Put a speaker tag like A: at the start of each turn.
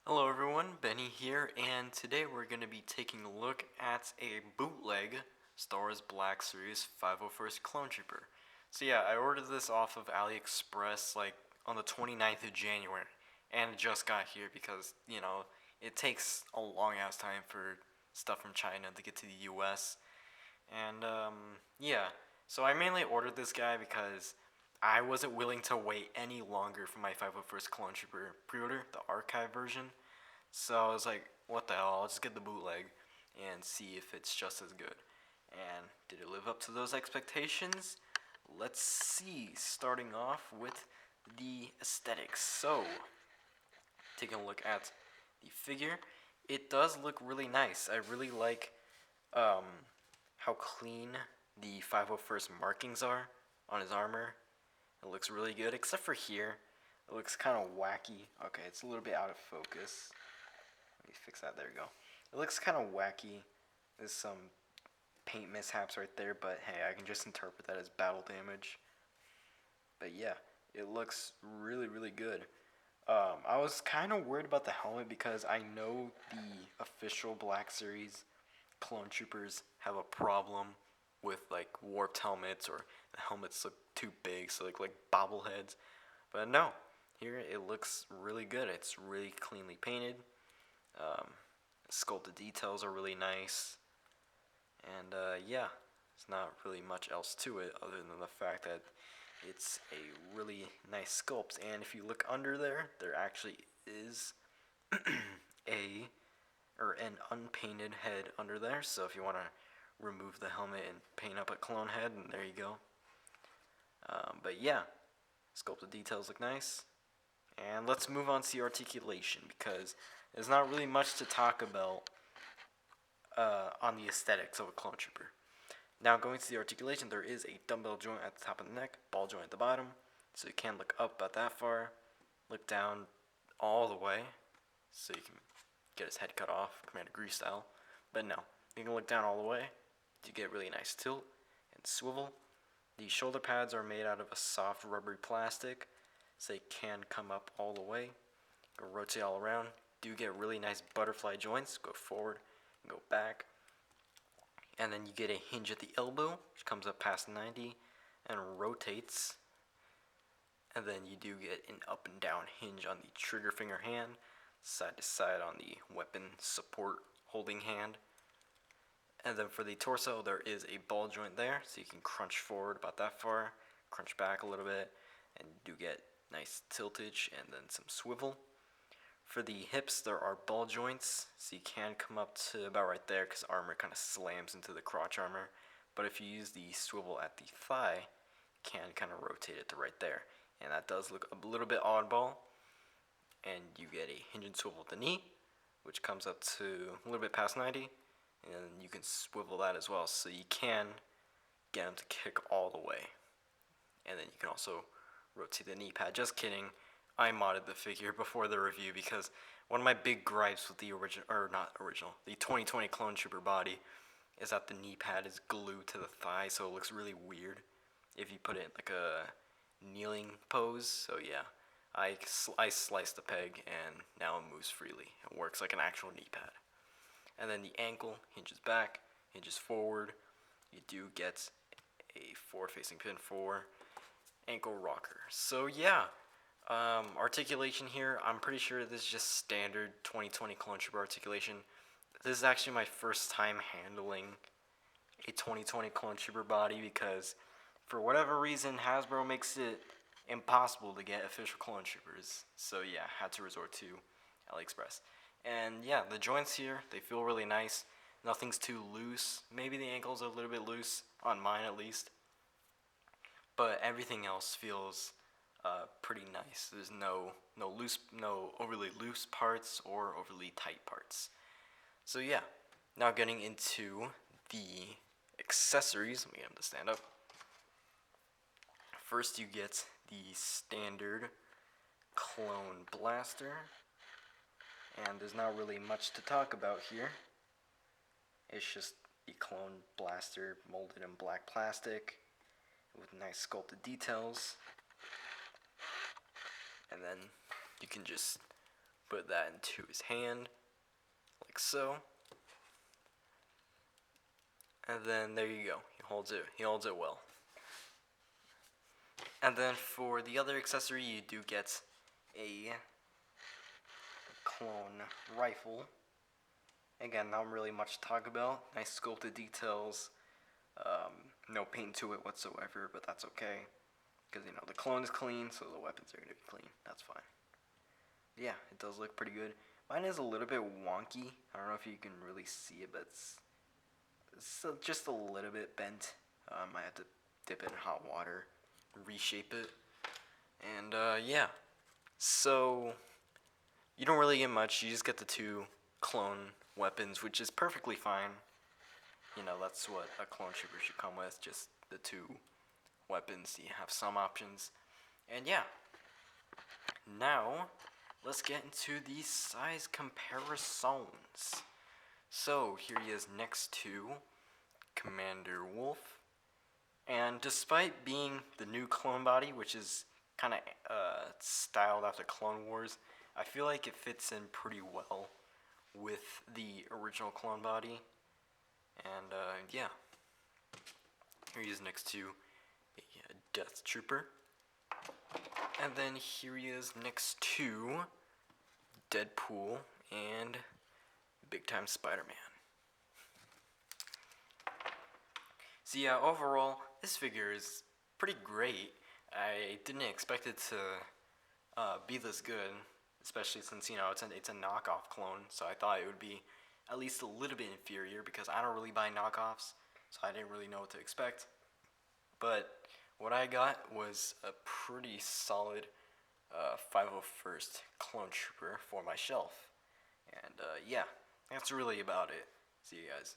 A: Hello everyone, Benny here, and today we're going to be taking a look at a bootleg Star Wars Black Series 501st Clone Trooper. So yeah, I ordered this off of AliExpress like on the 29th of January, and it just got here because, it takes a long ass time for stuff from China to get to the US. And yeah, so I mainly ordered this guy because I wasn't willing to wait any longer for my 501st Clone Trooper pre-order, the archive version. So I was like, what the hell, I'll just get the bootleg and see if it's just as good. And did it live up to those expectations? Let's see, starting off with the aesthetics. So, taking a look at the figure, it does look really nice. I really like um, how clean the 501st markings are on his armor. It looks really good, except for here. It looks kind of wacky. Okay, it's a little bit out of focus. Let me fix that. There we go. It looks kind of wacky. There's some paint mishaps right there, but hey, I can just interpret that as battle damage. But yeah, it looks really, really good. I was kind of worried about the helmet because I know the official Black Series clone troopers have a problem with like warped helmets or the helmets look too big, so like bobbleheads. But no, here it looks really good. It's really cleanly painted. Um, Sculpted details are really nice, and yeah, it's not really much else to it other than the fact that it's a really nice sculpt. And if you look under there, there actually is a an unpainted head under there. So if you want to remove the helmet and paint up a clone head, and there you go. But yeah, sculpted details look nice. And let's move on to the articulation because there's not really much to talk about on the aesthetics of a clone trooper. Now, going to the articulation, there is a dumbbell joint at the top of the neck, ball joint at the bottom, so you can look up about that far, look down all the way, so you can get his head cut off, Commander Grease style. But no, you can look down all the way to get really nice tilt and swivel. The shoulder pads are made out of a soft rubbery plastic, so they can come up all the way. Go rotate all around. Do get really nice butterfly joints. Go forward and go back. And then you get a hinge at the elbow, which comes up past 90 and rotates. And then you do get an up and down hinge on the trigger finger hand, side to side on the weapon support holding hand. And then for the torso, there is a ball joint there, so you can crunch forward about that far, crunch back a little bit, and you do get nice tiltage and then some swivel. For the hips, there are ball joints, so you can come up to about right there because armor kind of slams into the crotch armor. But if you use the swivel at the thigh, you can kind of rotate it to right there. And that does look a little bit oddball. And you get a hinge and swivel at the knee, which comes up to a little bit past 90. And you can swivel that as well, so you can get them to kick all the way. And then you can also rotate the knee pad. Just kidding. I modded the figure before the review because one of my big gripes with the the 2020 Clone Trooper body is that the knee pad is glued to the thigh, so it looks really weird if you put it in like a kneeling pose. So yeah, I sliced the peg and now it moves freely. It works like an actual knee pad. And then the ankle hinges back, hinges forward. You do get a forward-facing pin for ankle rocker. So yeah, articulation here, I'm pretty sure this is just standard 2020 Clone Trooper articulation. This is actually my first time handling a 2020 Clone Trooper body because for whatever reason Hasbro makes it impossible to get official Clone Troopers. So yeah, had to resort to AliExpress. And yeah, the joints here, they feel really nice. Nothing's too loose. Maybe the ankles are a little bit loose, on mine at least. But everything else feels pretty nice. There's no overly loose parts or overly tight parts. So yeah, now getting into the accessories. Let me get them to stand up. First, you get the standard clone blaster, and there's not really much to talk about here. It's just the clone blaster molded in black plastic with nice sculpted details. And then you can just Put that into his hand, like so. And then there you go. He holds it well. And then for the other accessory, you do get a clone rifle. Again, not really much to talk about. Nice sculpted details. No paint to it whatsoever, but that's okay. Because, the clone is clean, so the weapons are going to be clean. That's fine. Yeah, it does look pretty good. Mine is a little bit wonky. I don't know if you can really see it, but it's just a little bit bent. I had to dip it in hot water, reshape it. And, yeah. So, you don't really get much. You just get the 2 clone weapons, which is perfectly fine. That's what a clone trooper should come with, just the 2 weapons. You have some options. And yeah. Now, let's get into the size comparisons. So, here he is next to Commander Wolf. And despite being the new clone body, which is kind of styled after Clone Wars, I feel like it fits in pretty well with the original clone body. And yeah, here he is next to a Death Trooper. And then here he is next to Deadpool and Big Time Spider-Man. So yeah, overall, this figure is pretty great. I didn't expect it to be this good, especially since, it's a knockoff clone, so I thought it would be at least a little bit inferior because I don't really buy knockoffs, so I didn't really know what to expect. But what I got was a pretty solid 501st Clone Trooper for my shelf. And yeah, that's really about it. See you guys.